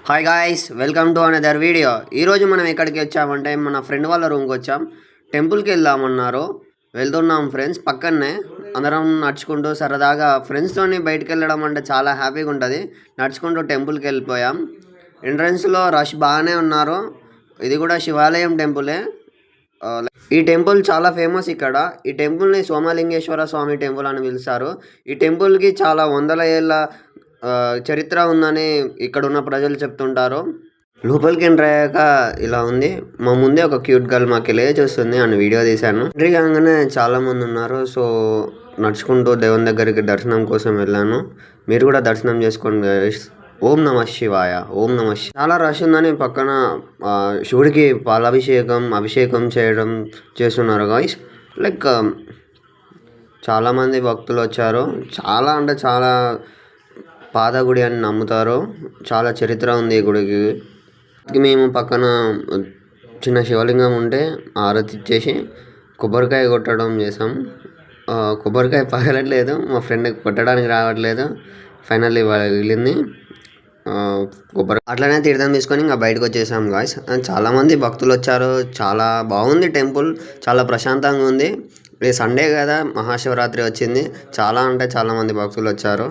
Hi guys, welcome to another video. ఈరోజు మనం ఎక్కడికి వచ్చామంటే మన ఫ్రెండ్ వాళ్ళ రూమ్కి వచ్చాం. టెంపుల్కి వెళ్దామన్నారు, వెళ్తున్నాం ఫ్రెండ్స్. పక్కనే అందరం నడుచుకుంటూ సరదాగా ఫ్రెండ్స్తోని బయటకు వెళ్ళడం అంటే చాలా హ్యాపీగా ఉంటుంది. నడుచుకుంటూ టెంపుల్కి వెళ్ళిపోయాం. ఎంట్రన్స్లో రష్ బాగానే ఉన్నారు. ఇది కూడా శివాలయం టెంపులే. ఈ టెంపుల్ చాలా ఫేమస్ ఇక్కడ. ఈ టెంపుల్ని సోమలింగేశ్వర స్వామి టెంపుల్ అని పిలుస్తారు. ఈ టెంపుల్కి చాలా వందల ఏళ్ళ చరిత్ర ఉందని ఇక్కడ ఉన్న ప్రజలు చెప్తుంటారు. లోపలికి ఎంటర్ అయ్యాక ఇలా ఉంది. మా ముందే ఒక క్యూట్ గర్ల్ మాకు వెళ్ళే చూస్తుంది అని వీడియో తీశాను. ఎంట్రీ కాగానే చాలా మంది ఉన్నారు. సో నడుచుకుంటూ దేవుని దగ్గరికి దర్శనం కోసం వెళ్ళాను. మీరు కూడా దర్శనం చేసుకోండి గైస్. ఓం నమ శివాయ, ఓం నమ శివాయ. చాలా రష్ ఉందని పక్కన శివుడికి అభిషేకం చేయడం చేస్తున్నారు గాయస్. లైక్ చాలామంది భక్తులు వచ్చారు. చాలా అంటే చాలా పాత గుడి అని నమ్ముతారు. చాలా చరిత్ర ఉంది ఈ గుడికి. మేము పక్కన చిన్న శివలింగం ఉంటే ఆరతి ఇచ్చేసి కొబ్బరికాయ కొట్టడం చేసాం. కొబ్బరికాయ పగలట్లేదు, మా ఫ్రెండ్కి కొట్టడానికి రావట్లేదు. ఫైనల్లీ వెళ్ళింది కొబ్బరి. అట్లనే తీర్థం తీసుకొని ఇంకా బయటకు వచ్చేసాం గాయస్. చాలామంది భక్తులు వచ్చారు. చాలా బాగుంది టెంపుల్, చాలా ప్రశాంతంగా ఉంది. సండే కదా, మహాశివరాత్రి వచ్చింది. చాలా అంటే చాలామంది భక్తులు వచ్చారు.